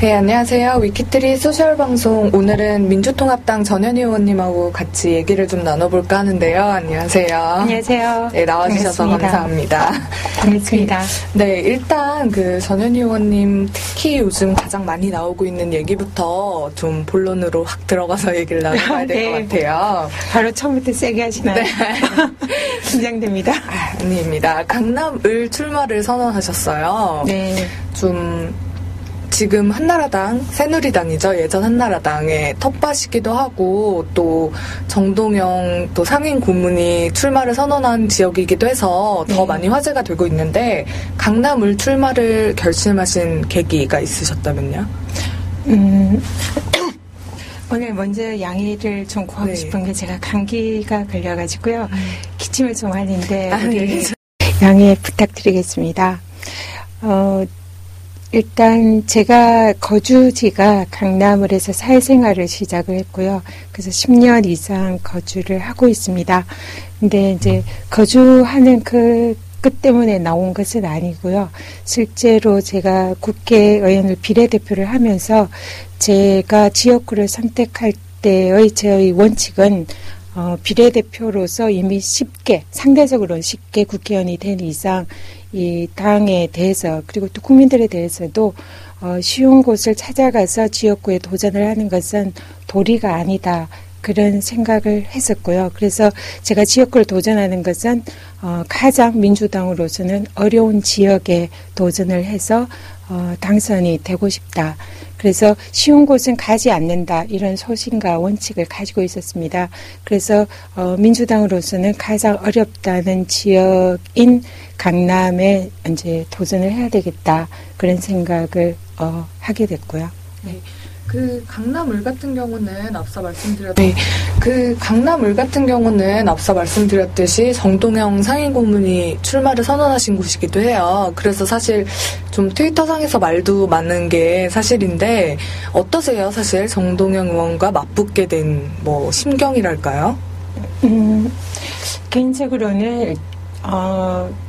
네, 안녕하세요. 위키트리 소셜 방송. 오늘은 민주통합당 전현희 의원님하고 같이 얘기를 좀 나눠볼까 하는데요. 안녕하세요. 안녕하세요. 네, 나와주셔서 감사합니다. 반갑습니다. 네, 일단 전현희 의원님 특히 요즘 가장 많이 나오고 있는 얘기부터 좀 본론으로 확 들어가서 얘기를 나눠봐야 될 것 같아요. 바로 처음부터 세게 하시나요? 네. 긴장됩니다. 아닙니다. 강남을 출마를 선언하셨어요. 네. 지금 한나라당, 새누리당이죠. 예전 한나라당의 텃밭이기도 하고 또 정동영 또 상임 고문이 출마를 선언한 지역이기도 해서 더 많이 화제가 되고 있는데 강남을 출마를 결심하신 계기가 있으셨다면요? 오늘 먼저 양해를 좀 구하고 싶은 게 제가 감기가 걸려가지고요. 기침을 좀 하는데 양해 부탁드리겠습니다. 일단 제가 거주지가 강남을 해서 사회생활을 시작을 했고요. 그래서 10년 이상 거주를 하고 있습니다. 근데 이제 거주하는 그 끝 때문에 나온 것은 아니고요. 실제로 제가 국회의원을 비례대표를 하면서 제가 지역구를 선택할 때의 저희 원칙은 비례대표로서 이미 상대적으로 쉽게 국회의원이 된 이상 이 당에 대해서 그리고 또 국민들에 대해서도 쉬운 곳을 찾아가서 지역구에 도전을 하는 것은 도리가 아니다. 그런 생각을 했었고요. 그래서 제가 지역구를 도전하는 것은 가장 민주당으로서는 어려운 지역에 도전을 해서 당선이 되고 싶다. 그래서 쉬운 곳은 가지 않는다. 이런 소신과 원칙을 가지고 있었습니다. 그래서 민주당으로서는 가장 어렵다는 지역인 강남에 이제 도전을 해야 되겠다. 그런 생각을 하게 됐고요. 네. 강남을 같은 경우는 앞서 말씀드렸듯이 정동영 상임고문이 출마를 선언하신 곳이기도 해요. 그래서 사실 좀 트위터상에서 말도 많은 게 사실인데 어떠세요? 사실 정동영 의원과 맞붙게 된 심경이랄까요? 개인적으로는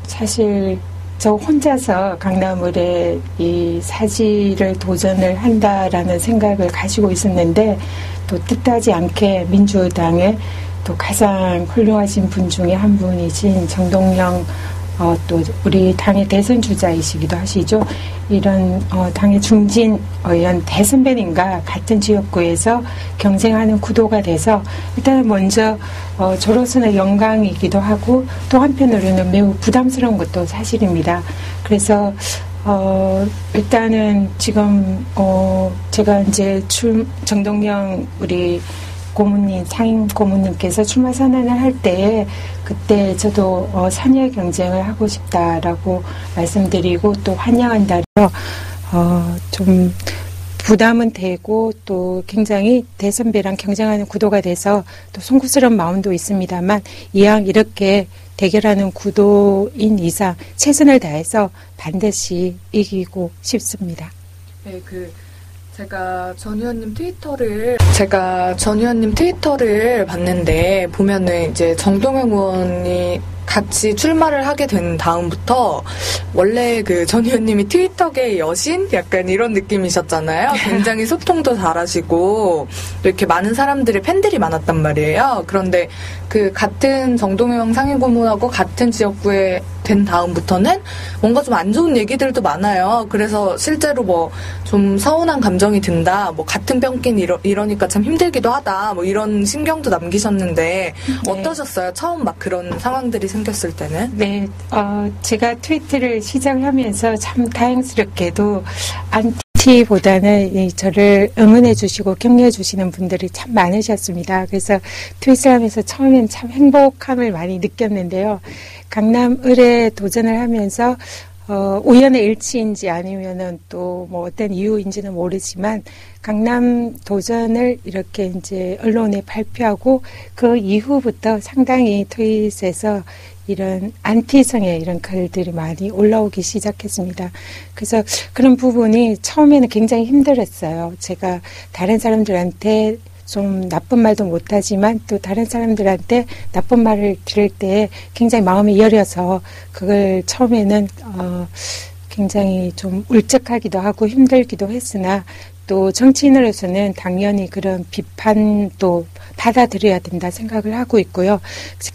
사실 저 혼자서 강남을에 이 사지를 도전을 한다라는 생각을 가지고 있었는데 또 뜻하지 않게 민주당의 또 가장 훌륭하신 분 중에 한 분이신 정동영 또 우리 당의 대선 주자이시기도 하시죠. 이런 당의 중진 의원 대선배님과 같은 지역구에서 경쟁하는 구도가 돼서 일단 먼저 저로서는 영광이기도 하고 또 한편으로는 매우 부담스러운 것도 사실입니다. 그래서 일단은 지금 제가 이제 정동영 우리 고문님, 상임 고문님께서 출마 선언을 할 때에 그때 저도 선의 경쟁을 하고 싶다라고 말씀드리고 또 환영한다며 좀 부담은 되고 또 굉장히 대선배랑 경쟁하는 구도가 돼서 또 송구스러운 마음도 있습니다만 이왕 이렇게 대결하는 구도인 이상 최선을 다해서 반드시 이기고 싶습니다. 네, 제가 전 의원님 트위터를 봤는데 보면은 이제 정동영 의원이 같이 출마를 하게 된 다음부터 원래 전 의원님이 트위터계의 여신? 약간 이런 느낌이셨잖아요. 굉장히 소통도 잘하시고 또 이렇게 많은 사람들의 팬들이 많았단 말이에요. 그런데 같은 정동영 상임고문하고 같은 지역구에 된 다음부터는 뭔가 좀 안 좋은 얘기들도 많아요. 그래서 실제로 좀 서운한 감정이 든다. 같은 뼈끼 이러니까 참 힘들기도 하다. 이런 심경도 남기셨는데 어떠셨어요? 처음 그런 상황들이 생겼을 때는? 네, 제가 트위터를 시작을 하면서 참 다행스럽게도 안티보다는 저를 응원해 주시고 격려해 주시는 분들이 참 많으셨습니다. 그래서 트윗을 하면서 처음엔 참 행복함을 많이 느꼈는데요. 강남을에 도전을 하면서 우연의 일치인지 아니면은 또 어떤 이유인지는 모르지만 강남 도전을 이렇게 이제 언론에 발표하고 그 이후부터 상당히 트윗에서 이런 안티성의 이런 글들이 많이 올라오기 시작했습니다. 그래서 그런 부분이 처음에는 굉장히 힘들었어요. 제가 다른 사람들한테 좀 나쁜 말도 못하지만 또 다른 사람들한테 나쁜 말을 들을 때 굉장히 마음이 여려서 그걸 처음에는 굉장히 좀 울적하기도 하고 힘들기도 했으나 또 정치인으로서는 당연히 그런 비판도 받아들여야 된다 생각을 하고 있고요.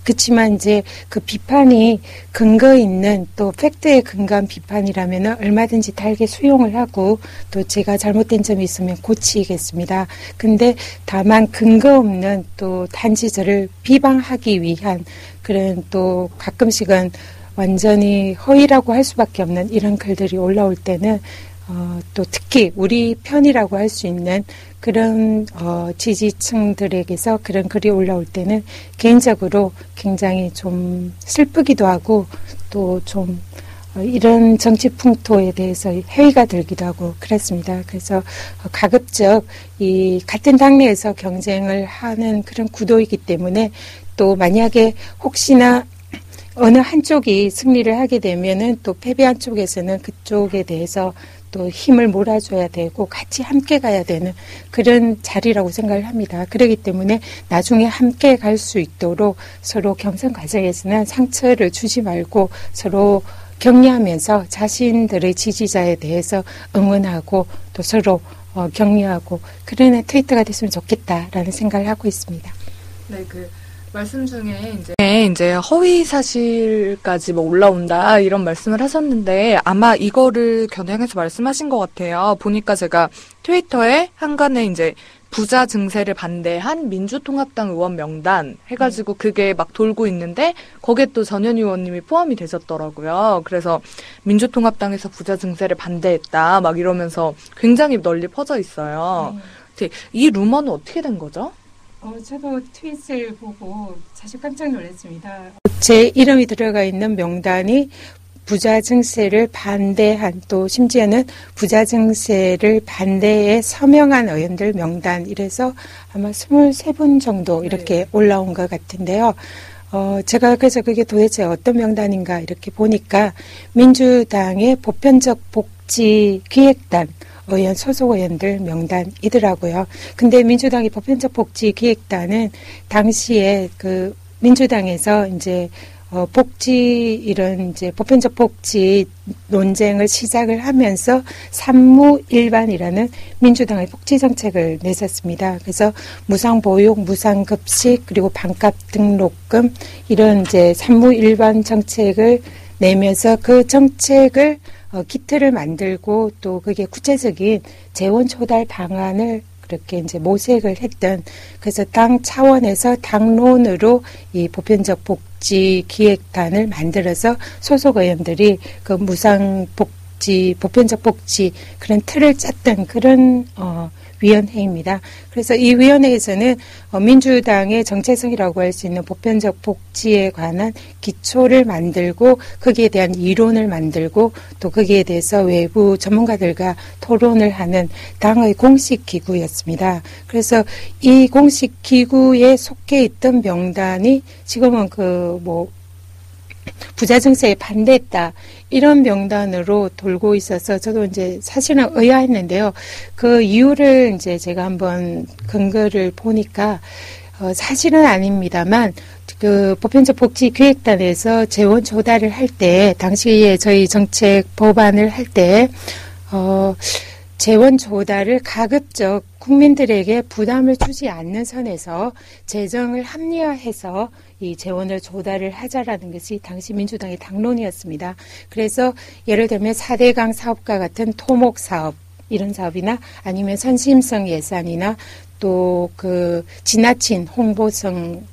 그렇지만 이제 그 비판이 근거 있는 또 팩트에 근거한 비판이라면 얼마든지 달게 수용을 하고 또 제가 잘못된 점이 있으면 고치겠습니다. 근데 다만 근거 없는 또 단지 저를 비방하기 위한 그런 또 가끔씩은 완전히 허위라고 할 수밖에 없는 이런 글들이 올라올 때는 또 특히 우리 편이라고 할 수 있는 그런 지지층들에게서 그런 글이 올라올 때는 개인적으로 굉장히 좀 슬프기도 하고 또 좀 이런 정치 풍토에 대해서 회의가 들기도 하고 그랬습니다. 그래서 가급적 이 같은 당내에서 경쟁을 하는 그런 구도이기 때문에 또 만약에 혹시나 어느 한쪽이 승리를 하게 되면은 또 패배한 쪽에서는 그쪽에 대해서 또 힘을 몰아줘야 되고 같이 함께 가야 되는 그런 자리라고 생각을 합니다. 그렇기 때문에 나중에 함께 갈 수 있도록 서로 경선 과정에서는 상처를 주지 말고 서로 격려하면서 자신들의 지지자에 대해서 응원하고 또 서로 격려하고 그런 트위터가 됐으면 좋겠다라는 생각을 하고 있습니다. 네, 말씀 중에 이제 허위 사실까지 뭐 올라온다 이런 말씀을 하셨는데 아마 이거를 겨냥해서 말씀하신 것 같아요. 보니까 제가 트위터에 한간에 이제 부자 증세를 반대한 민주통합당 의원 명단 해가지고 그게 막 돌고 있는데 거기에 또 전현희 의원님이 포함이 되셨더라고요. 그래서 민주통합당에서 부자 증세를 반대했다 막 이러면서 굉장히 널리 퍼져 있어요. 이 루머는 어떻게 된 거죠? 저도 트윗을 보고 사실 깜짝 놀랐습니다. 제 이름이 들어가 있는 명단이 부자 증세를 반대한 또 심지어는 부자 증세를 반대에 서명한 의원들 명단 이래서 아마 23분 정도 이렇게 올라온 것 같은데요. 제가 그래서 그게 도대체 어떤 명단인가 이렇게 보니까 민주당의 보편적 복지 기획단 의원, 소속 의원들 명단이더라고요. 근데 민주당의 보편적 복지 기획단은 당시에 그 민주당에서 이제 복지 이제 보편적 복지 논쟁을 시작을 하면서 산무일반이라는 민주당의 복지 정책을 냈었습니다. 그래서 무상보육, 무상급식 그리고 반값 등록금 이런 이제 산무일반 정책을 내면서 그 정책을 기틀을 만들고 또 그게 구체적인 재원 조달 방안을 그렇게 이제 모색을 했던 그래서 당 차원에서 당론으로 이 보편적 복지 기획단을 만들어서 소속 의원들이 그 무상 복지 보편적 복지 그런 틀을 짰던 그런 위원회입니다. 그래서 이 위원회에서는 민주당의 정체성이라고 할 수 있는 보편적 복지에 관한 기초를 만들고 거기에 대한 이론을 만들고 또 거기에 대해서 외부 전문가들과 토론을 하는 당의 공식 기구였습니다. 그래서 이 공식 기구에 속해 있던 명단이 지금은 부자 증세에 반대했다. 이런 명단으로 돌고 있어서 저도 이제 사실은 의아했는데요. 그 이유를 이제 제가 한번 근거를 보니까 사실은 아닙니다만 그 보편적 복지 기획단에서 재원 조달을 할 때 당시에 저희 정책 법안을 할 때 재원 조달을 가급적 국민들에게 부담을 주지 않는 선에서 재정을 합리화해서 이 재원을 조달을 하자라는 것이 당시 민주당의 당론이었습니다. 그래서 예를 들면 4대강 사업과 같은 토목 사업 이런 사업이나 아니면 선심성 예산이나 또 그 지나친 홍보성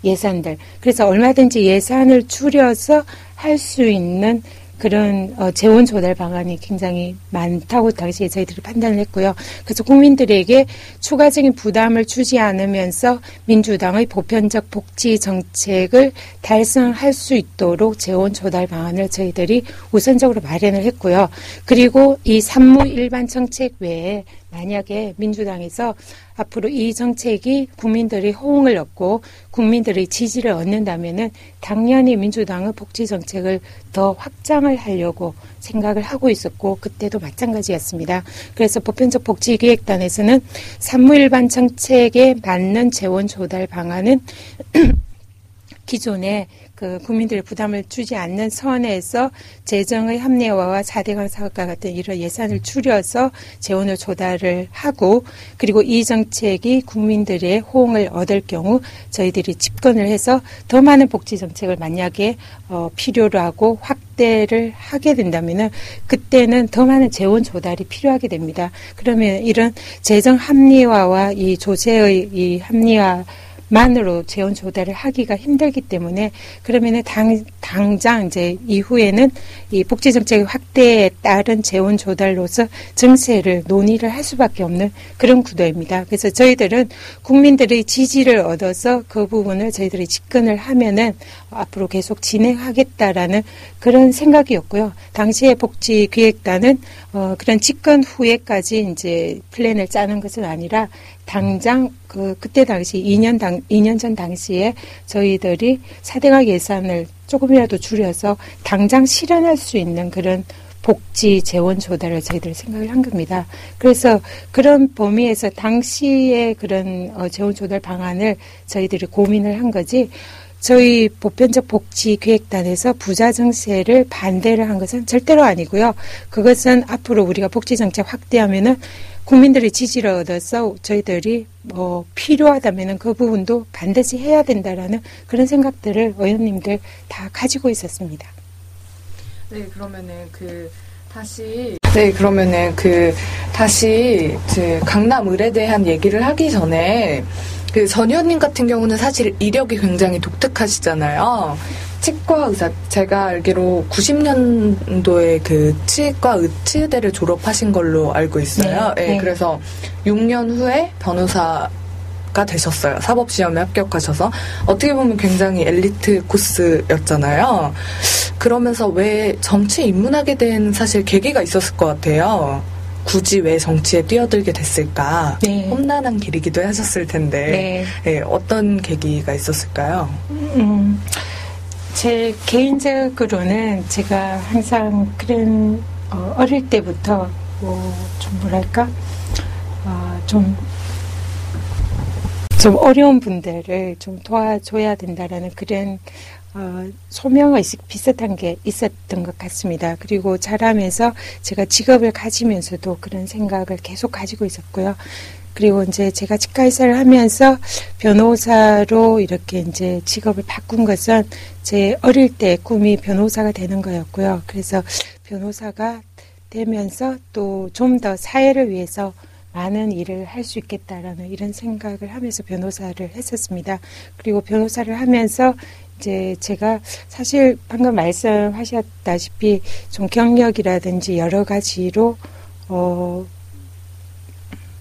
예산들 그래서 얼마든지 예산을 줄여서 할 수 있는 그런 재원 조달 방안이 굉장히 많다고 당시에 저희들이 판단을 했고요. 그래서 국민들에게 추가적인 부담을 주지 않으면서 민주당의 보편적 복지 정책을 달성할 수 있도록 재원 조달 방안을 저희들이 우선적으로 마련을 했고요. 그리고 이 산무 일반 정책 외에 만약에 민주당에서 앞으로 이 정책이 국민들의 호응을 얻고 국민들의 지지를 얻는다면은 당연히 민주당은 복지 정책을 더 확장을 하려고 생각을 하고 있었고 그때도 마찬가지였습니다. 그래서 보편적 복지기획단에서는 산무일반 정책에 맞는 재원 조달 방안은 기존에 그 국민들의 부담을 주지 않는 선에서 재정의 합리화와 4대 강사과 같은 이런 예산을 줄여서 재원을 조달을 하고 그리고 이 정책이 국민들의 호응을 얻을 경우 저희들이 집권을 해서 더 많은 복지 정책을 만약에 필요로 하고 확대를 하게 된다면은 그때는 더 많은 재원 조달이 필요하게 됩니다. 그러면 이런 재정 합리화와 이 조세의 이 합리화만으로 재원 조달을 하기가 힘들기 때문에 그러면은 당장 이제 이후에는 이 복지 정책의 확대에 따른 재원 조달로서 증세를 논의를 할 수밖에 없는 그런 구도입니다. 그래서 저희들은 국민들의 지지를 얻어서 그 부분을 저희들이 집권을 하면은 앞으로 계속 진행하겠다라는 그런 생각이었고요. 당시에 복지기획단은 그런 집권 후에까지 이제 플랜을 짜는 것은 아니라 당장 그때 당시 2년 전 당시에 저희들이 4대강 예산을 조금이라도 줄여서 당장 실현할 수 있는 그런 복지 재원 조달을 저희들이 생각을 한 겁니다. 그래서 그런 범위에서 당시의 그런 재원 조달 방안을 저희들이 고민을 한 거지 저희 보편적 복지기획단에서 부자 증세를 반대를 한 것은 절대로 아니고요. 그것은 앞으로 우리가 복지 정책 확대하면은 국민들의 지지를 얻어서 저희들이 필요하다면은 그 부분도 반드시 해야 된다라는 그런 생각들을 의원님들 다 가지고 있었습니다. 네, 그러면은 다시 강남 을에 대한 얘기를 하기 전에 전 의원님 같은 경우는 사실 이력이 굉장히 독특하시잖아요. 치과 의사, 제가 알기로 90년도에 그 치과 의치대를 졸업하신 걸로 알고 있어요. 네, 네, 네. 그래서 6년 후에 변호사가 되셨어요. 사법시험에 합격하셔서. 어떻게 보면 굉장히 엘리트 코스였잖아요. 그러면서 왜 정치에 입문하게 된 사실 계기가 있었을 것 같아요. 굳이 왜 정치에 뛰어들게 됐을까? 네. 험난한 길이기도 하셨을 텐데 네, 어떤 계기가 있었을까요? 제 개인적으로는 제가 항상 그런 어릴 때부터 좀 뭐랄까 좀 어려운 분들을 좀 도와줘야 된다라는 그런 소명의식 비슷한 게 있었던 것 같습니다. 그리고 자라면서 제가 직업을 가지면서도 그런 생각을 계속 가지고 있었고요. 그리고 이제 제가 치과의사를 하면서 변호사로 이렇게 이제 직업을 바꾼 것은 제 어릴 때 꿈이 변호사가 되는 거였고요. 그래서 변호사가 되면서 또 좀 더 사회를 위해서 많은 일을 할 수 있겠다라는 이런 생각을 하면서 변호사를 했었습니다. 그리고 변호사를 하면서 이제 제가 사실 방금 말씀하셨다시피 좀 경력이라든지 여러 가지로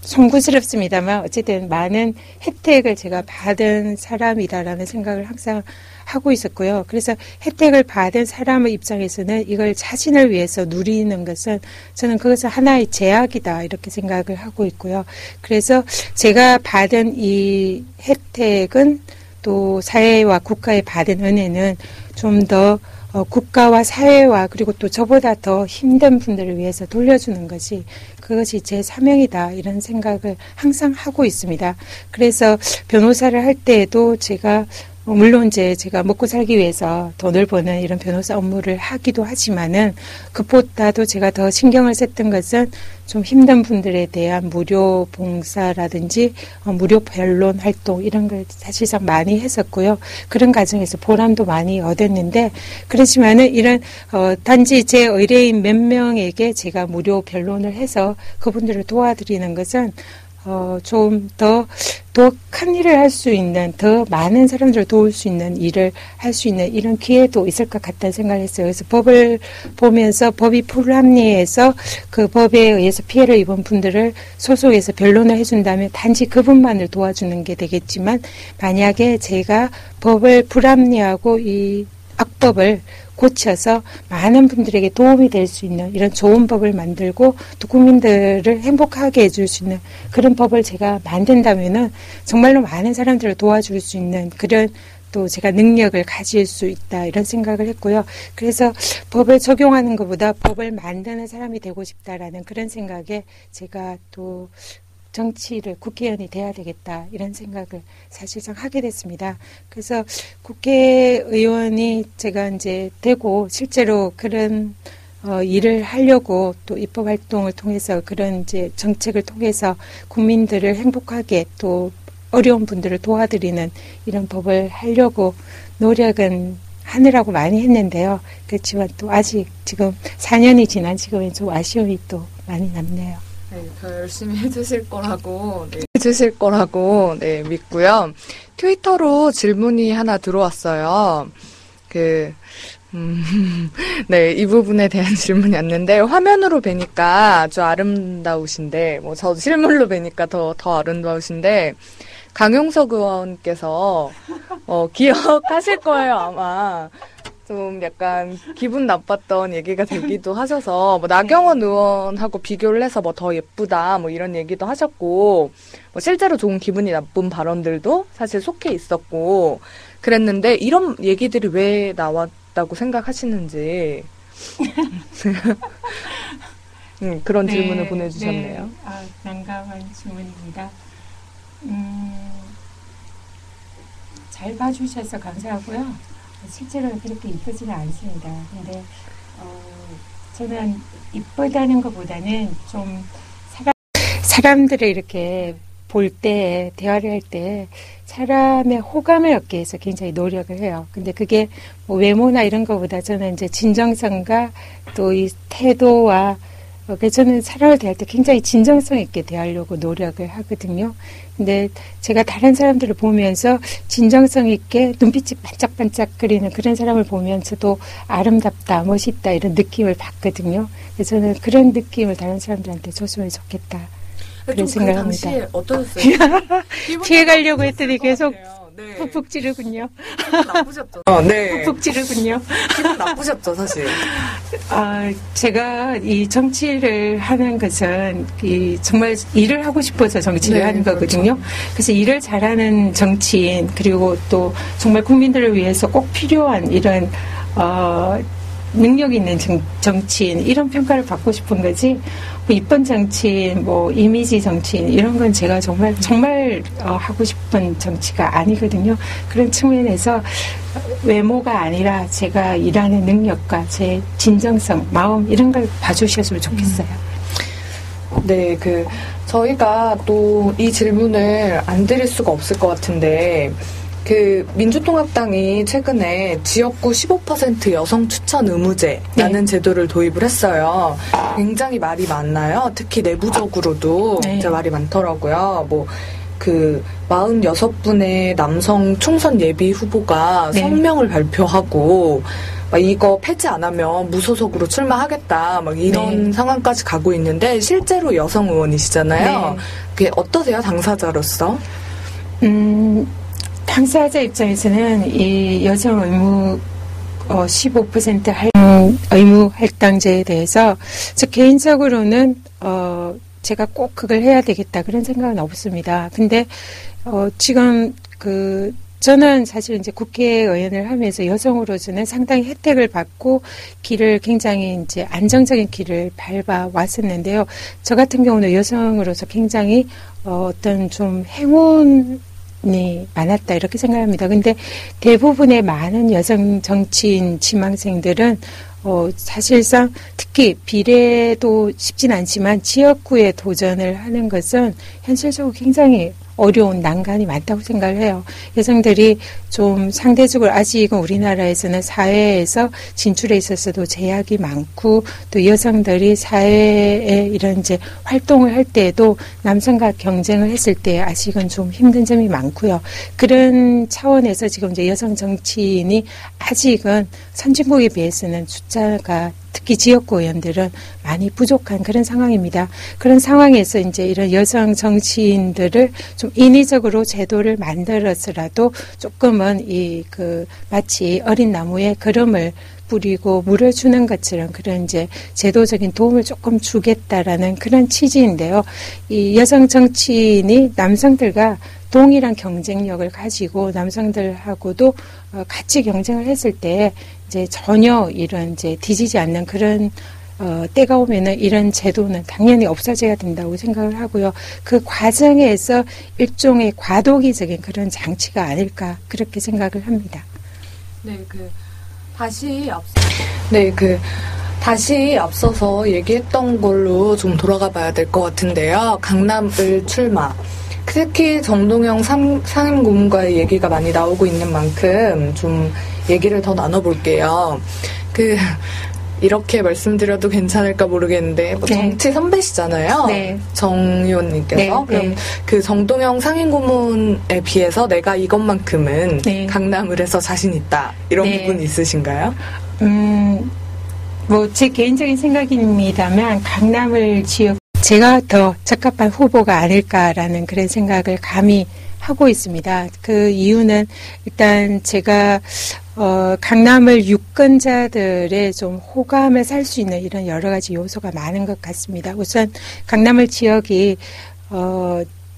송구스럽습니다만 어쨌든 많은 혜택을 제가 받은 사람이다라는 생각을 항상 하고 있었고요. 그래서 혜택을 받은 사람의 입장에서는 이걸 자신을 위해서 누리는 것은 저는 그것은 하나의 제약이다 이렇게 생각을 하고 있고요. 그래서 제가 받은 이 혜택은 또 사회와 국가에 받은 은혜는 좀 더 국가와 사회와 그리고 또 저보다 더 힘든 분들을 위해서 돌려주는 것이 그것이 제 사명이다 이런 생각을 항상 하고 있습니다. 그래서 변호사를 할 때에도 제가 물론 이제 제가 먹고 살기 위해서 돈을 버는 이런 변호사 업무를 하기도 하지만은 그보다도 제가 더 신경을 썼던 것은 좀 힘든 분들에 대한 무료 봉사라든지 무료 변론 활동 이런 걸 사실상 많이 했었고요. 그런 과정에서 보람도 많이 얻었는데 그렇지만은 이런 단지 제 의뢰인 몇 명에게 제가 무료 변론을 해서 그분들을 도와드리는 것은 좀 더 큰 일을 할 수 있는, 더 많은 사람들을 도울 수 있는 일을 할 수 있는 이런 기회도 있을 것 같다는 생각을 했어요. 그래서 법을 보면서 법이 불합리해서 그 법에 의해서 피해를 입은 분들을 소속해서 변론을 해준다면 단지 그분만을 도와주는 게 되겠지만 만약에 제가 법을 불합리하고 이 악법을 고쳐서 많은 분들에게 도움이 될 수 있는 이런 좋은 법을 만들고 또 국민들을 행복하게 해줄 수 있는 그런 법을 제가 만든다면은 정말로 많은 사람들을 도와줄 수 있는 그런 또 제가 능력을 가질 수 있다 이런 생각을 했고요. 그래서 법을 적용하는 것보다 법을 만드는 사람이 되고 싶다라는 그런 생각에 제가 또 정치를 국회의원이 돼야 되겠다 이런 생각을 사실상 하게 됐습니다. 그래서 국회의원이 제가 이제 되고 실제로 그런 일을 하려고 또 입법 활동을 통해서 그런 이제 정책을 통해서 국민들을 행복하게 또 어려운 분들을 도와드리는 이런 법을 하려고 노력은 하느라고 많이 했는데요. 그렇지만 또 아직 지금 4년이 지난 지금은 좀 아쉬움이 또 많이 남네요. 네, 더 열심히 해주실 거라고 믿고요. 트위터로 질문이 하나 들어왔어요. 네, 이 부분에 대한 질문이 왔는데, 화면으로 뵈니까 아주 아름다우신데, 저 실물로 뵈니까 더 아름다우신데, 강용석 의원께서, 기억하실 거예요, 아마. 좀 약간 기분 나빴던 얘기가 되기도 하셔서, 나경원 의원하고 비교를 해서 더 예쁘다, 이런 얘기도 하셨고, 실제로 조금 기분이 나쁜 발언들도 사실 속해 있었고, 그랬는데, 이런 얘기들이 왜 나왔다고 생각하시는지, 그런 질문을 보내주셨네요. 네. 난감한 질문입니다. 잘 봐주셔서 감사하고요. 실제로는 그렇게 이쁘지는 않습니다. 근데 저는 이쁘다는 것보다는 좀 사람들을 이렇게 볼 때, 대화를 할 때 사람의 호감을 얻기 위해서 굉장히 노력을 해요. 근데 그게 외모나 이런 것보다 저는 이제 진정성과 또 이 태도와 그래서 저는 사람을 대할 때 굉장히 진정성 있게 대하려고 노력을 하거든요. 근데 제가 다른 사람들을 보면서 진정성 있게 눈빛이 반짝반짝거리는 그런 사람을 보면서도 아름답다, 멋있다 이런 느낌을 받거든요. 그래서 저는 그런 느낌을 다른 사람들한테 줬으면 좋겠다. 그런 생각을 합니다. 당시에 어떠셨어요? 피해가려고 했더니 계속 네. 푹푹 찌르군요. 기분 나쁘셨죠? 네. 푹푹 찌르군요. 기분 나쁘셨죠, 사실? 제가 이 정치를 하는 것은 정말 일을 하고 싶어서 정치를 네, 하는 거거든요. 그렇죠. 그래서 일을 잘하는 정치인 그리고 또 정말 국민들을 위해서 꼭 필요한 이런 능력 있는 정치인 이런 평가를 받고 싶은 거지. 이쁜 정치인, 이미지 정치인 이런 건 제가 정말 하고 싶은 정치가 아니거든요. 그런 측면에서 외모가 아니라 제가 일하는 능력과 제 진정성, 마음 이런 걸 봐주셨으면 좋겠어요. 네, 저희가 또 이 질문을 안 드릴 수가 없을 것 같은데. 민주통합당이 최근에 지역구 15% 여성 추천 의무제라는 제도를 도입을 했어요. 굉장히 말이 많나요? 특히 내부적으로도 진짜 말이 많더라고요. 46분의 남성 총선 예비 후보가 성명을 발표하고, 이거 폐지 안 하면 무소속으로 출마하겠다, 이런 상황까지 가고 있는데, 실제로 여성 의원이시잖아요. 그게 어떠세요, 당사자로서? 당사자 입장에서는 이 여성 의무 15% 의무 할당제에 대해서 저 개인적으로는 제가 꼭 그걸 해야 되겠다 그런 생각은 없습니다. 근데 지금 저는 사실 이제 국회의원을 하면서 여성으로서는 상당히 혜택을 받고 길을 굉장히 이제 안정적인 길을 밟아 왔었는데요. 저 같은 경우는 여성으로서 굉장히 어떤 좀 행운이 많았다 이렇게 생각합니다. 근데 대부분의 많은 여성 정치인 지망생들은 사실상 특히 비례도 쉽진 않지만 지역구에 도전을 하는 것은 현실적으로 굉장히 어려운 난관이 많다고 생각을 해요. 여성들이 좀 상대적으로 아직은 우리나라에서는 사회에서 진출에 있어서도 제약이 많고 또 여성들이 사회에 이런 이제 활동을 할 때에도 남성과 경쟁을 했을 때 아직은 좀 힘든 점이 많고요. 그런 차원에서 지금 이제 여성 정치인이 아직은 선진국에 비해서는 숫자가 특히 지역구 의원들은 많이 부족한 그런 상황입니다. 그런 상황에서 이제 이런 여성 정치인들을 좀 인위적으로 제도를 만들어서라도 조금은 마치 어린 나무에 거름을 뿌리고 물을 주는 것처럼 그런 이제 제도적인 도움을 조금 주겠다라는 그런 취지인데요. 이 여성 정치인이 남성들과 동일한 경쟁력을 가지고 남성들하고도 같이 경쟁을 했을 때 이제 전혀 이런 이제 뒤지지 않는 그런 때가 오면은 이런 제도는 당연히 없어져야 된다고 생각을 하고요. 그 과정에서 일종의 과도기적인 그런 장치가 아닐까 그렇게 생각을 합니다. 다시 앞서서 얘기했던 걸로 좀 돌아가 봐야 될 것 같은데요. 강남을 출마. 특히 정동영 상임고문과의 얘기가 많이 나오고 있는 만큼 좀 얘기를 더 나눠볼게요. 이렇게 말씀드려도 괜찮을까 모르겠는데 뭐 정치 선배시잖아요. 네. 정 의원님께서. 네, 그럼 네. 그 정동영 상임고문에 비해서 내가 이것만큼은 네. 강남을 해서 자신 있다. 이런 네. 부분 있으신가요? 뭐 제 개인적인 생각입니다만 강남을 지역 제가 더 적합한 후보가 아닐까라는 그런 생각을 감히 하고 있습니다. 그 이유는 일단 제가 강남을 유권자들의 좀 호감을 살 수 있는 이런 여러 가지 요소가 많은 것 같습니다. 우선 강남을 지역이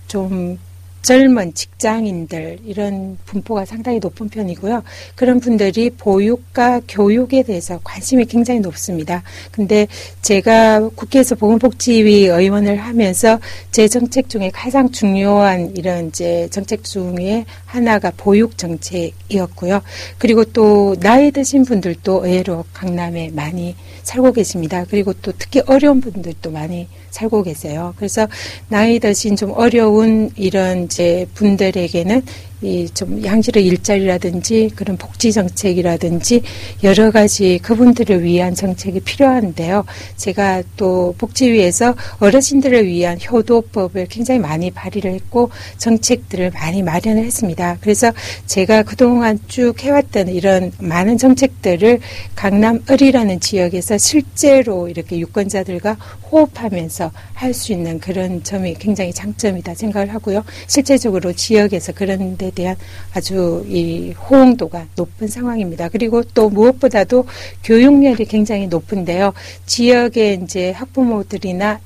좀 젊은 직장인들 이런 분포가 상당히 높은 편이고요. 그런 분들이 보육과 교육에 대해서 관심이 굉장히 높습니다. 근데 제가 국회에서 보건복지위 의원을 하면서 제 정책 중에 가장 중요한 이런 이제 정책 중에 하나가 보육 정책이었고요. 그리고 또 나이 드신 분들도 의외로 강남에 많이 살고 계십니다. 그리고 또 특히 어려운 분들도 많이 살고 계세요. 그래서 나이 드신 좀 어려운 이런 이제 분들에게는 이 좀 양질의 일자리라든지 그런 복지 정책이라든지 여러 가지 그분들을 위한 정책이 필요한데요. 제가 또 복지위에서 어르신들을 위한 효도법을 굉장히 많이 발의를 했고 정책들을 많이 마련을 했습니다. 그래서 제가 그동안 쭉 해왔던 이런 많은 정책들을 강남을이라는 지역에서 실제로 이렇게 유권자들과 호흡하면서 할 수 있는 그런 점이 굉장히 장점이다 생각을 하고요. 실제적으로 지역에서 그런 데 대한 아주 이 호응도가 높은 상황입니다. 그리고 또 무엇보다도 교육열이 굉장히 높은데요. 지역의 이제 학부모들이나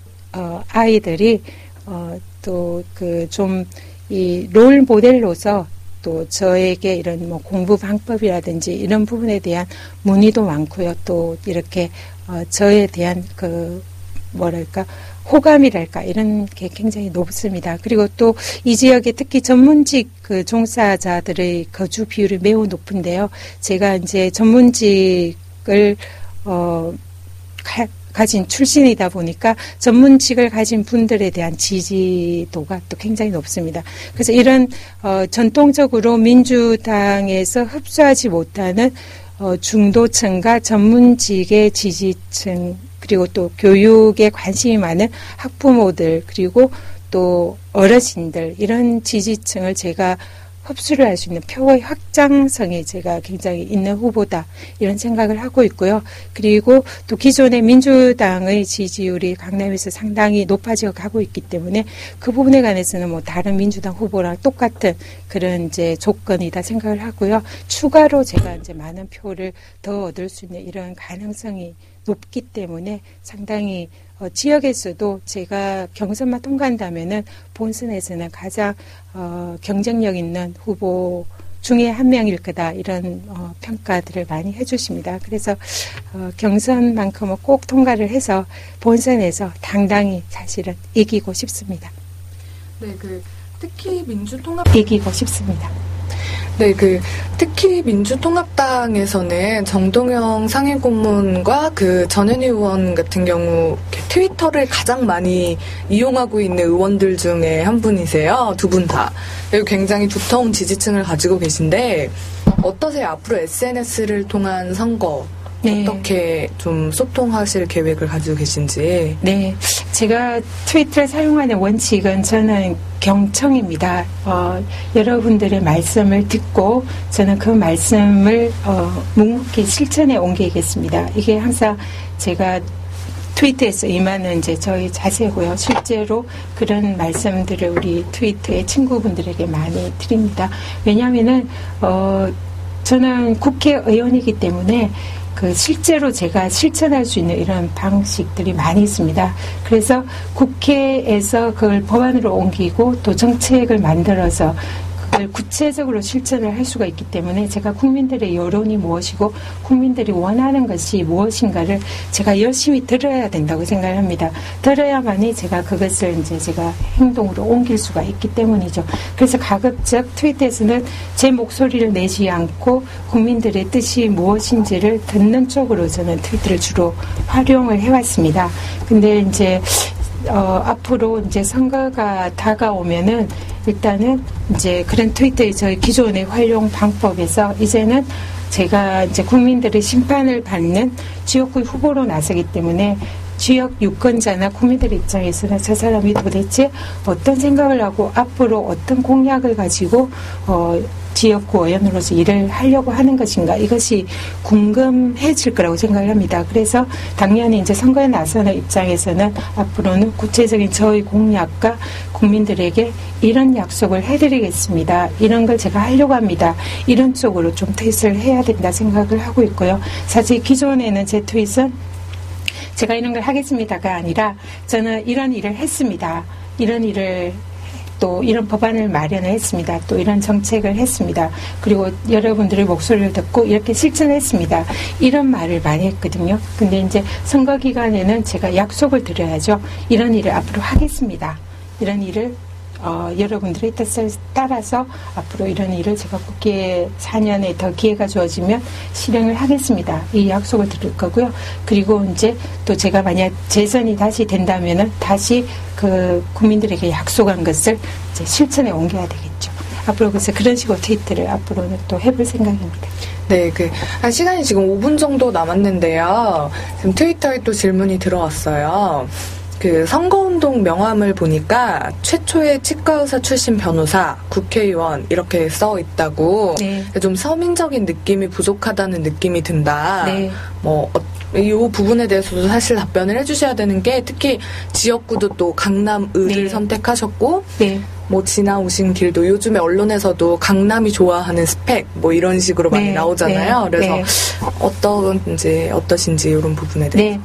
아이들이 또 그 좀 이 롤 모델로서 또 저에게 이런 뭐 공부 방법이라든지 이런 부분에 대한 문의도 많고요. 또 이렇게 저에 대한 그 뭐랄까 호감이랄까 이런 게 굉장히 높습니다. 그리고 또 이 지역에 특히 전문직 그 종사자들의 거주 비율이 매우 높은데요. 제가 이제 전문직을 가진 출신이다 보니까 전문직을 가진 분들에 대한 지지도가 또 굉장히 높습니다. 그래서 이런 전통적으로 민주당에서 흡수하지 못하는 중도층과 전문직의 지지층 그리고 또 교육에 관심이 많은 학부모들 그리고 또 어르신들 이런 지지층을 제가 흡수를 할 수 있는 표의 확장성이 제가 굉장히 있는 후보다 이런 생각을 하고 있고요. 그리고 또 기존의 민주당의 지지율이 강남에서 상당히 높아져 가고 있기 때문에 그 부분에 관해서는 뭐 다른 민주당 후보랑 똑같은 그런 이제 조건이다 생각을 하고요. 추가로 제가 이제 많은 표를 더 얻을 수 있는 이런 가능성이 높기 때문에 상당히 지역에서도 제가 경선만 통과한다면은 본선에서는 가장 경쟁력 있는 후보 중에 한 명일 거다 이런 평가들을 많이 해주십니다. 그래서 경선만큼은 꼭 통과를 해서 본선에서 당당히 사실은 이기고 싶습니다. 네, 특히 민주통합 이기고 싶습니다. 네, 특히 민주통합당에서는 정동영 상임고문과 전현희 의원 같은 경우 트위터를 가장 많이 이용하고 있는 의원들 중에 한 분이세요. 두 분 다. 그리고 굉장히 두터운 지지층을 가지고 계신데 어떠세요? 앞으로 SNS를 통한 선거 네. 어떻게 좀 소통하실 계획을 가지고 계신지. 네, 제가 트위터를 사용하는 원칙은 저는 경청입니다. 여러분들의 말씀을 듣고 저는 그 말씀을 묵묵히 실천에 옮기겠습니다. 이게 항상 제가 트위터에서 임하는 이제 저희 자세고요. 실제로 그런 말씀들을 우리 트위터의 친구분들에게 많이 드립니다. 왜냐하면은 저는 국회의원이기 때문에 실제로 제가 실천할 수 있는 이런 방식들이 많이 있습니다. 그래서 국회에서 그걸 법안으로 옮기고 또 정책을 만들어서 것을 구체적으로 실천을 할 수가 있기 때문에 제가 국민들의 여론이 무엇이고 국민들이 원하는 것이 무엇인가를 제가 열심히 들어야 된다고 생각을 합니다. 들어야만이 제가 그것을 이제 제가 행동으로 옮길 수가 있기 때문이죠. 그래서 가급적 트윗에서는 제 목소리를 내지 않고 국민들의 뜻이 무엇인지를 듣는 쪽으로 저는 트위터를 주로 활용을 해왔습니다. 근데 이제 앞으로 이제 선거가 다가오면은 일단은 이제 그런 트위터의 저희 기존의 활용 방법에서 이제는 제가 이제 국민들의 심판을 받는 지역구 후보로 나서기 때문에 지역 유권자나 국민들 입장에서는 저 사람이 도대체 어떤 생각을 하고 앞으로 어떤 공약을 가지고 지역구 의원으로서 일을 하려고 하는 것인가, 이것이 궁금해질 거라고 생각을 합니다. 그래서 당연히 이제 선거에 나서는 입장에서는 앞으로는 구체적인 저의 공약과 국민들에게 이런 약속을 해드리겠습니다. 이런 걸 제가 하려고 합니다. 이런 쪽으로 좀 트윗을 해야 된다 생각을 하고 있고요. 사실 기존에는 제 트윗은 제가 이런 걸 하겠습니다가 아니라 저는 이런 일을 했습니다. 이런 일을 또 이런 법안을 마련을 했습니다. 또 이런 정책을 했습니다. 그리고 여러분들의 목소리를 듣고 이렇게 실천을 했습니다. 이런 말을 많이 했거든요. 근데 이제 선거 기간에는 제가 약속을 드려야죠. 이런 일을 앞으로 하겠습니다. 이런 일을 여러분들의 뜻을 따라서 앞으로 이런 일을 제가 국회에 4년에 더 기회가 주어지면 실행을 하겠습니다. 이 약속을 드릴 거고요. 그리고 이제 또 제가 만약 재선이 다시 된다면은 다시 그 국민들에게 약속한 것을 이제 실천에 옮겨야 되겠죠. 앞으로 그래서 그런 식으로 트위터를 앞으로는 또 해볼 생각입니다. 네, 한 시간이 지금 5분 정도 남았는데요. 지금 트위터에 또 질문이 들어왔어요. 선거운동 명함을 보니까 최초의 치과의사 출신 변호사, 국회의원 이렇게 써 있다고. 네. 좀 서민적인 느낌이 부족하다는 느낌이 든다. 네. 이 부분에 대해서도 사실 답변을 해주셔야 되는 게, 특히 지역구도 또 강남을을 네. 선택하셨고, 네. 지나오신 길도 요즘에 언론에서도 강남이 좋아하는 스펙 이런 식으로 많이 나오잖아요. 네. 그래서 네. 어떠신지 이런 부분에 대해서.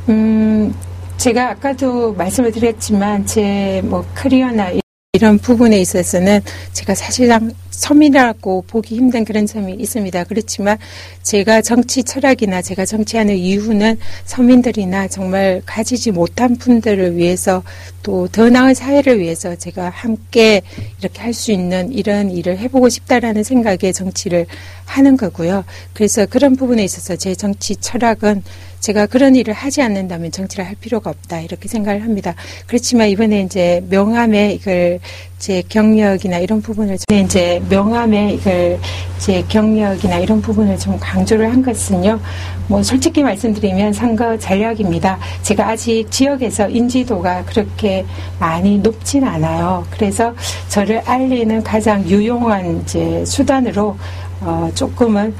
네. 제가 아까도 말씀을 드렸지만 제 커리어나 이런 부분에 있어서는 제가 사실상 서민이라고 보기 힘든 그런 점이 있습니다. 그렇지만 제가 정치 철학이나 제가 정치하는 이유는 서민들이나 정말 가지지 못한 분들을 위해서 또 더 나은 사회를 위해서 제가 함께 이렇게 할 수 있는 이런 일을 해보고 싶다라는 생각에 정치를 하는 거고요. 그래서 그런 부분에 있어서 제 정치 철학은 제가 그런 일을 하지 않는다면 정치를 할 필요가 없다 이렇게 생각을 합니다. 그렇지만 이번에 이제 명함에 이걸 제 경력이나 이런 부분을 좀 강조를 한 것은요. 솔직히 말씀드리면 선거 전략입니다. 제가 아직 지역에서 인지도가 그렇게 많이 높진 않아요. 그래서 저를 알리는 가장 유용한 이제 수단으로 조금은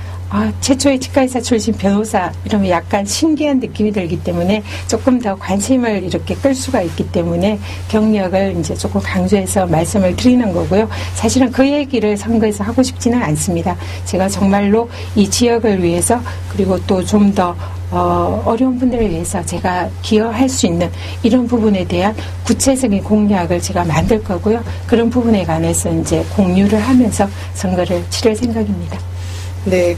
최초의 치과의사 출신 변호사 이러면 약간 신기한 느낌이 들기 때문에 조금 더 관심을 이렇게 끌 수가 있기 때문에 경력을 이제 조금 강조해서 말씀을 드리는 거고요. 사실은 그 얘기를 선거에서 하고 싶지는 않습니다. 제가 정말로 이 지역을 위해서 그리고 또 좀 더 어려운 분들을 위해서 제가 기여할 수 있는 이런 부분에 대한 구체적인 공약을 제가 만들 거고요. 그런 부분에 관해서 이제 공유를 하면서 선거를 치를 생각입니다. 네,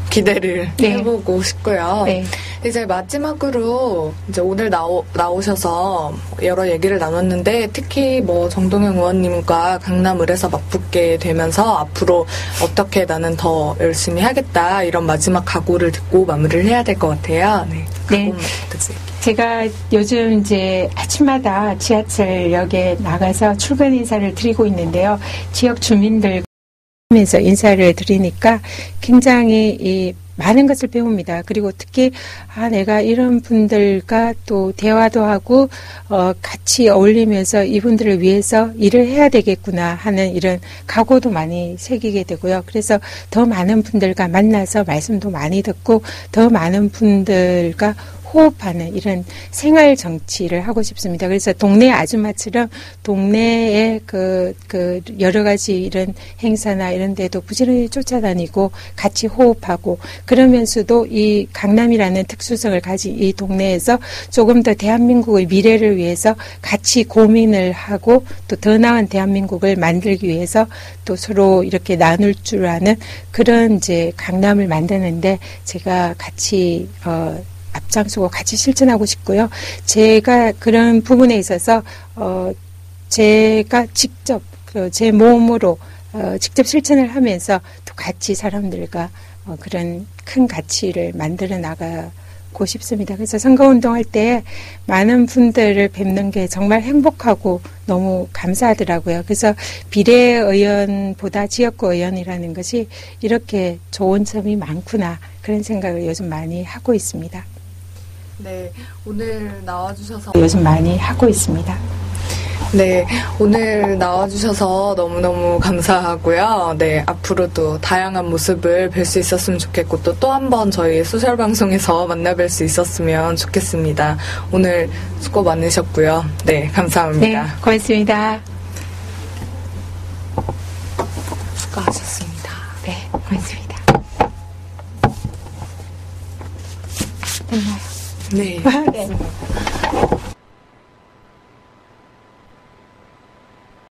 기대를 해보고 싶고요. 네. 이제 마지막으로 이제 오늘 나오셔서 여러 얘기를 나눴는데 특히 정동영 의원님과 강남을에서 맞붙게 되면서 앞으로 어떻게 나는 더 열심히 하겠다 이런 마지막 각오를 듣고 마무리를 해야 될 것 같아요. 네. 네. 제가 요즘 이제 아침마다 지하철역에 나가서 출근 인사를 드리고 있는데요. 지역 주민들 하면서 인사를 드리니까 굉장히 많은 것을 배웁니다. 그리고 특히 내가 이런 분들과 또 대화도 하고 같이 어울리면서 이분들을 위해서 일을 해야 되겠구나 하는 이런 각오도 많이 새기게 되고요. 그래서 더 많은 분들과 만나서 말씀도 많이 듣고 더 많은 분들과 호흡하는 이런 생활 정치를 하고 싶습니다. 그래서 동네 아줌마처럼 동네에 그 여러 가지 이런 행사나 이런 데도 부지런히 쫓아다니고 같이 호흡하고, 그러면서도 이 강남이라는 특수성을 가진 이 동네에서 조금 더 대한민국의 미래를 위해서 같이 고민을 하고 또 더 나은 대한민국을 만들기 위해서 또 서로 이렇게 나눌 줄 아는 그런 이제 강남을 만드는데 제가 같이 앞장서고 같이 실천하고 싶고요. 제가 그런 부분에 있어서 제가 직접 제 몸으로 직접 실천을 하면서 또 같이 사람들과 그런 큰 가치를 만들어 나가고 싶습니다. 그래서 선거운동할 때 많은 분들을 뵙는 게 정말 행복하고 너무 감사하더라고요. 그래서 비례의원보다 지역구 의원이라는 것이 이렇게 좋은 점이 많구나, 그런 생각을 요즘 많이 하고 있습니다. 네, 오늘 나와주셔서 요즘 많이 하고 있습니다. 네, 오늘 나와주셔서 너무너무 감사하고요. 네, 앞으로도 다양한 모습을 뵐 수 있었으면 좋겠고, 또 한 번 저희 소셜방송에서 만나뵐 수 있었으면 좋겠습니다. 오늘 수고 많으셨고요. 네, 감사합니다. 네, 고맙습니다. 수고하셨습니다. 네, 고맙습니다. 됐나요? 네. 네.